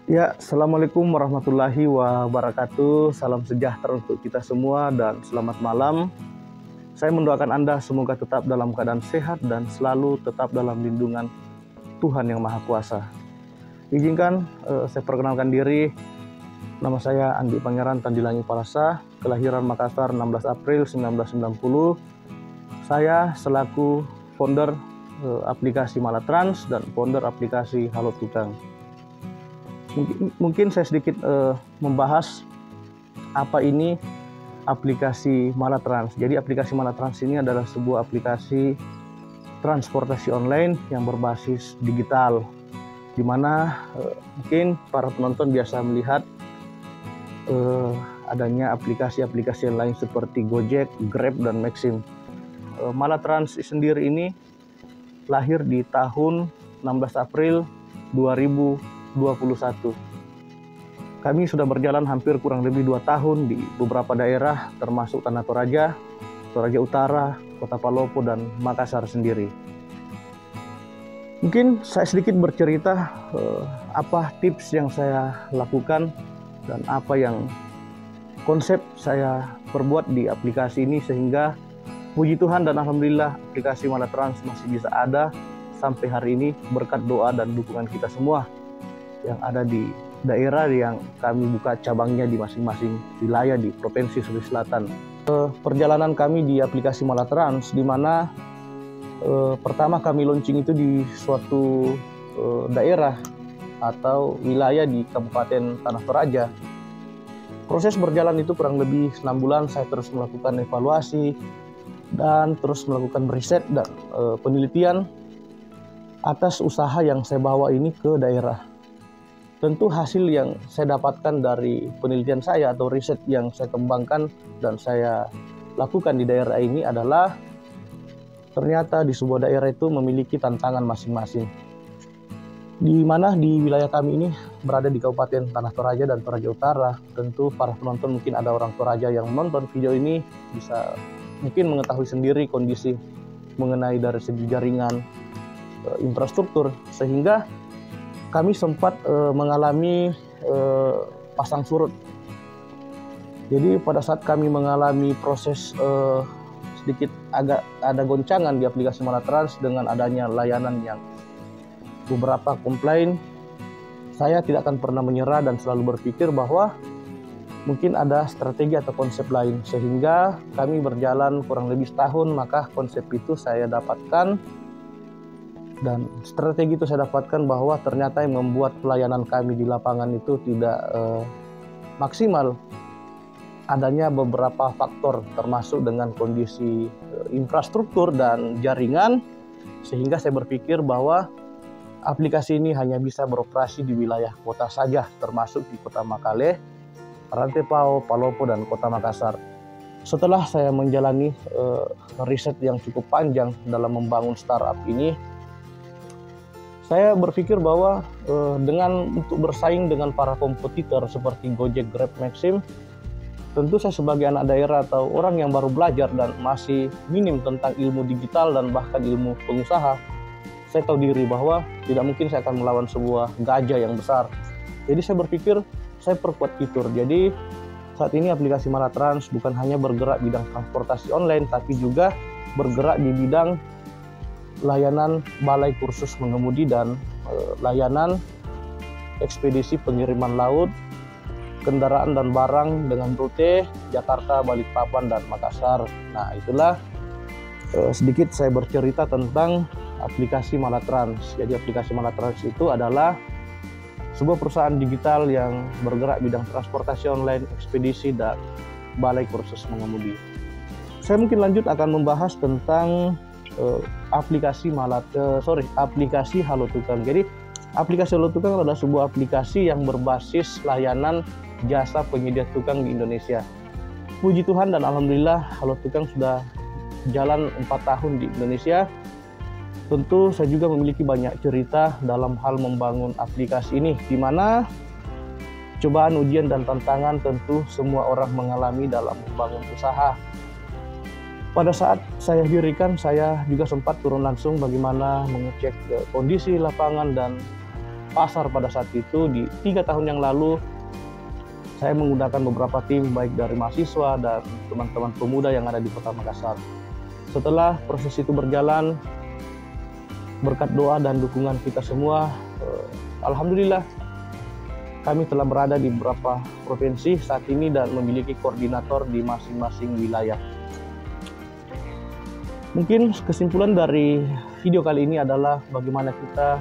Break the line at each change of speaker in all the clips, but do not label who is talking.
Ya, Assalamualaikum warahmatullahi wabarakatuh. Salam sejahtera untuk kita semua dan selamat malam. Saya mendoakan Anda semoga tetap dalam keadaan sehat dan selalu tetap dalam lindungan Tuhan Yang Maha Kuasa. Izinkan saya perkenalkan diri. Nama saya Andi Pangeran Tandilangi Parasa, kelahiran Makassar 16 April 1990. Saya selaku founder aplikasi Malatrans dan founder aplikasi Halo Tukang. Mungkin saya sedikit membahas apa ini aplikasi Malatrans. Jadi aplikasi Malatrans ini adalah sebuah aplikasi transportasi online yang berbasis digital, di mana mungkin para penonton biasa melihat adanya aplikasi-aplikasi lain seperti Gojek, Grab, dan Maxim. Malatrans sendiri ini lahir di tahun 16 April 2021. Kami sudah berjalan hampir kurang lebih 2 tahun di beberapa daerah termasuk Tanah Toraja, Toraja Utara, Kota Palopo, dan Makassar sendiri. Mungkin saya sedikit bercerita apa tips yang saya lakukan dan apa yang konsep saya perbuat di aplikasi ini, sehingga puji Tuhan dan Alhamdulillah aplikasi Malatrans masih bisa ada sampai hari ini berkat doa dan dukungan kita semua yang ada di daerah yang kami buka cabangnya di masing-masing wilayah di Provinsi Sulawesi Selatan. Perjalanan kami di aplikasi Malatrans, di mana pertama kami launching itu di suatu daerah atau wilayah di Kabupaten Tanah Toraja. Proses berjalan itu kurang lebih 6 bulan. Saya terus melakukan evaluasi dan terus melakukan riset dan penelitian atas usaha yang saya bawa ini ke daerah. Tentu hasil yang saya dapatkan dari penelitian saya atau riset yang saya kembangkan dan saya lakukan di daerah ini adalah ternyata di sebuah daerah itu memiliki tantangan masing-masing. Di mana di wilayah kami ini berada di Kabupaten Tanah Toraja dan Toraja Utara. Tentu para penonton mungkin ada orang Toraja yang menonton video ini bisa mungkin mengetahui sendiri kondisi mengenai dari segi jaringan infrastruktur, sehingga kami sempat mengalami pasang surut. Jadi pada saat kami mengalami proses sedikit agak ada goncangan di aplikasi Malatrans dengan adanya layanan yang beberapa komplain, saya tidak akan pernah menyerah dan selalu berpikir bahwa mungkin ada strategi atau konsep lain, sehingga kami berjalan kurang lebih setahun. Maka konsep itu saya dapatkan dan strategi itu saya dapatkan bahwa ternyata yang membuat pelayanan kami di lapangan itu tidak maksimal. Adanya beberapa faktor termasuk dengan kondisi infrastruktur dan jaringan, sehingga saya berpikir bahwa aplikasi ini hanya bisa beroperasi di wilayah kota saja, termasuk di Kota Makale, Rantepao, Palopo, dan Kota Makassar. Setelah saya menjalani riset yang cukup panjang dalam membangun startup ini, saya berpikir bahwa dengan untuk bersaing dengan para kompetitor seperti Gojek, Grab, Maxim, tentu saya sebagai anak daerah atau orang yang baru belajar dan masih minim tentang ilmu digital dan bahkan ilmu pengusaha, saya tahu diri bahwa tidak mungkin saya akan melawan sebuah gajah yang besar. Jadi saya berpikir saya perkuat fitur. Jadi saat ini aplikasi Malatrans bukan hanya bergerak bidang transportasi online, tapi juga bergerak di bidang layanan balai kursus mengemudi dan layanan ekspedisi pengiriman laut, kendaraan dan barang dengan rute Jakarta, Balikpapan, dan Makassar. Nah, itulah sedikit saya bercerita tentang aplikasi Malatrans. Jadi aplikasi Malatrans itu adalah sebuah perusahaan digital yang bergerak bidang transportasi online, ekspedisi, dan balai kursus mengemudi. Saya mungkin lanjut akan membahas tentang aplikasi Halo Tukang. Jadi aplikasi Halo Tukang adalah sebuah aplikasi yang berbasis layanan jasa penyedia tukang di Indonesia. Puji Tuhan dan Alhamdulillah Halo Tukang sudah jalan 4 tahun di Indonesia. Tentu saya juga memiliki banyak cerita dalam hal membangun aplikasi ini, di mana cobaan, ujian, dan tantangan tentu semua orang mengalami dalam membangun usaha. Pada saat saya dirikan, saya juga sempat turun langsung bagaimana mengecek kondisi lapangan dan pasar pada saat itu. Di 3 tahun yang lalu saya menggunakan beberapa tim baik dari mahasiswa dan teman-teman pemuda yang ada di Kota Makassar. Setelah proses itu berjalan, berkat doa dan dukungan kita semua, alhamdulillah kami telah berada di beberapa provinsi saat ini dan memiliki koordinator di masing-masing wilayah. Mungkin kesimpulan dari video kali ini adalah bagaimana kita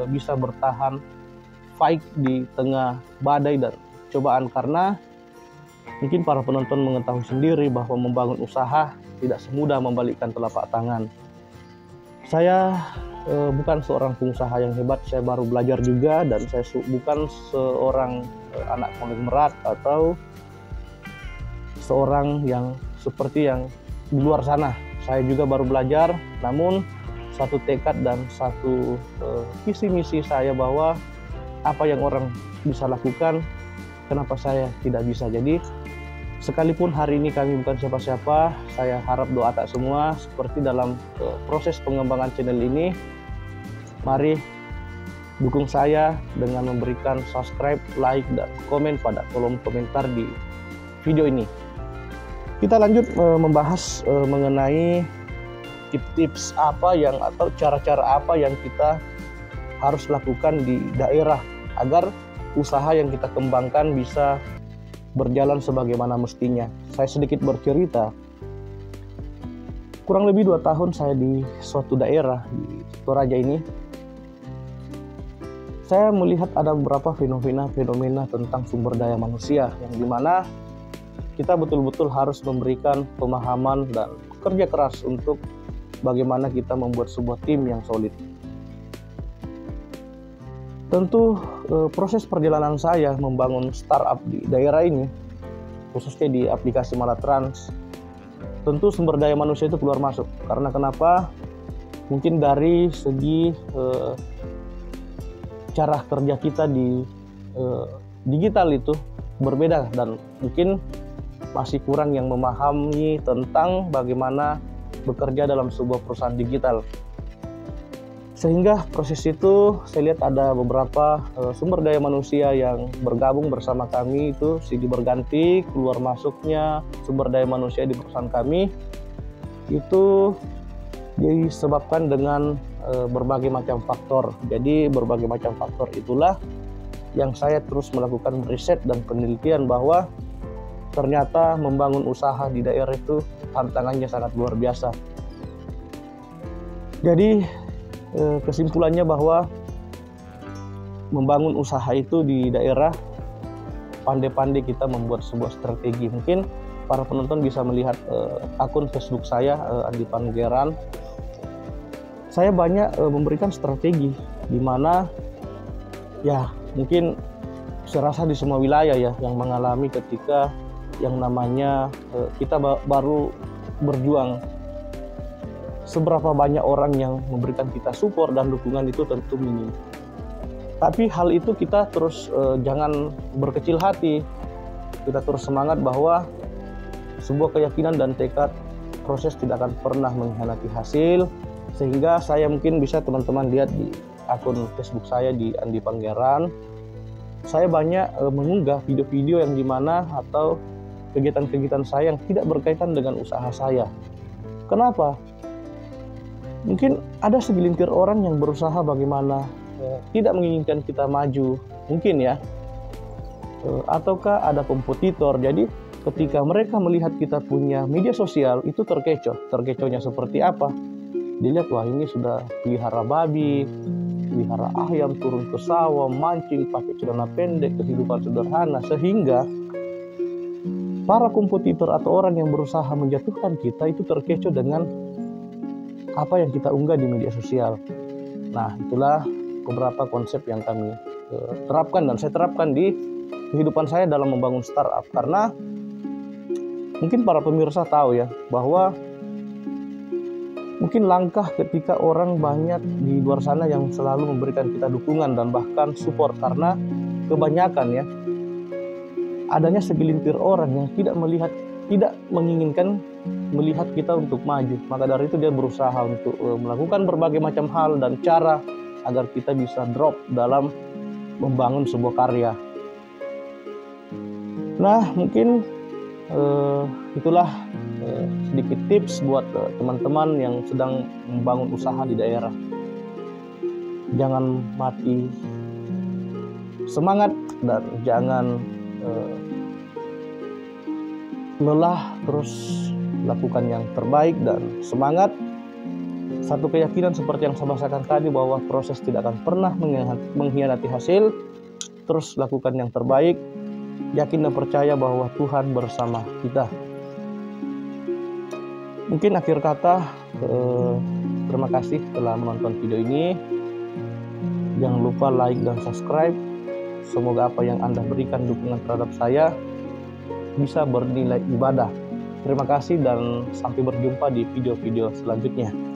bisa bertahan fight di tengah badai dan cobaan, karena mungkin para penonton mengetahui sendiri bahwa membangun usaha tidak semudah membalikkan telapak tangan. Saya bukan seorang pengusaha yang hebat, saya baru belajar juga, dan saya bukan seorang anak konglomerat atau seorang yang seperti yang di luar sana. Saya juga baru belajar, namun satu tekad dan satu visi misi saya bahwa apa yang orang bisa lakukan, kenapa saya tidak bisa. Jadi sekalipun hari ini kami bukan siapa-siapa, saya harap doa tak semua seperti dalam proses pengembangan channel ini. Mari dukung saya dengan memberikan subscribe, like, dan komen pada kolom komentar di video ini. Kita lanjut membahas mengenai tips-tips apa yang atau cara-cara apa yang kita harus lakukan di daerah agar usaha yang kita kembangkan bisa berjalan sebagaimana mestinya. Saya sedikit bercerita. Kurang lebih 2 tahun saya di suatu daerah di Toraja ini, saya melihat ada beberapa fenomena tentang sumber daya manusia yang dimana kita betul-betul harus memberikan pemahaman dan kerja keras untuk bagaimana kita membuat sebuah tim yang solid. Tentu proses perjalanan saya membangun startup di daerah ini, khususnya di aplikasi Malatrans, tentu sumber daya manusia itu keluar masuk. Karena kenapa? Mungkin dari segi cara kerja kita di digital itu berbeda dan mungkin masih kurang yang memahami tentang bagaimana bekerja dalam sebuah perusahaan digital. Sehingga proses itu saya lihat ada beberapa sumber daya manusia yang bergabung bersama kami, itu silih berganti keluar masuknya sumber daya manusia di perusahaan kami. Itu disebabkan dengan berbagai macam faktor. Jadi berbagai macam faktor itulah yang saya terus melakukan riset dan penelitian bahwa ternyata membangun usaha di daerah itu tantangannya sangat luar biasa. Jadi kesimpulannya bahwa membangun usaha itu di daerah, pandai-pandai kita membuat sebuah strategi. Mungkin para penonton bisa melihat akun Facebook saya, Andi Pangeran. Saya banyak memberikan strategi di mana ya mungkin saya rasa di semua wilayah ya yang mengalami ketika yang namanya kita baru berjuang. Seberapa banyak orang yang memberikan kita support dan dukungan itu tentu minim. Tapi hal itu kita terus jangan berkecil hati. Kita terus semangat bahwa sebuah keyakinan dan tekad, proses tidak akan pernah mengkhianati hasil. Sehingga saya mungkin bisa teman-teman lihat di akun Facebook saya di Andi Pangeran, saya banyak mengunggah video-video yang dimana atau kegiatan-kegiatan saya yang tidak berkaitan dengan usaha saya. Kenapa? Mungkin ada segelintir orang yang berusaha bagaimana tidak menginginkan kita maju, mungkin ya, ataukah ada kompetitor. Jadi ketika mereka melihat kita punya media sosial itu terkecohnya seperti apa? Dilihat, wah ini sudah pelihara babi, pelihara ayam, turun ke sawah, mancing, pakai celana pendek, kehidupan sederhana. Sehingga para kompetitor atau orang yang berusaha menjatuhkan kita itu terkecoh dengan apa yang kita unggah di media sosial. Nah, itulah beberapa konsep yang kami terapkan dan saya terapkan di kehidupan saya dalam membangun startup. Karena mungkin para pemirsa tahu ya bahwa mungkin langkah ketika orang banyak di luar sana yang selalu memberikan kita dukungan dan bahkan support, karena kebanyakan ya adanya segelintir orang yang tidak menginginkan melihat kita untuk maju. Maka dari itu dia berusaha untuk melakukan berbagai macam hal dan cara agar kita bisa drop dalam membangun sebuah karya. Nah, mungkin itulah sedikit tips buat teman-teman yang sedang membangun usaha di daerah. Jangan mati semangat dan jangan lelah, terus lakukan yang terbaik dan semangat. Satu keyakinan seperti yang saya bahasakan tadi, bahwa proses tidak akan pernah mengkhianati hasil. Terus lakukan yang terbaik, yakin dan percaya bahwa Tuhan bersama kita. Mungkin akhir kata, terima kasih telah menonton video ini. Jangan lupa like dan subscribe. Semoga apa yang Anda berikan dukungan terhadap saya bisa bernilai ibadah. Terima kasih dan sampai berjumpa di video-video selanjutnya.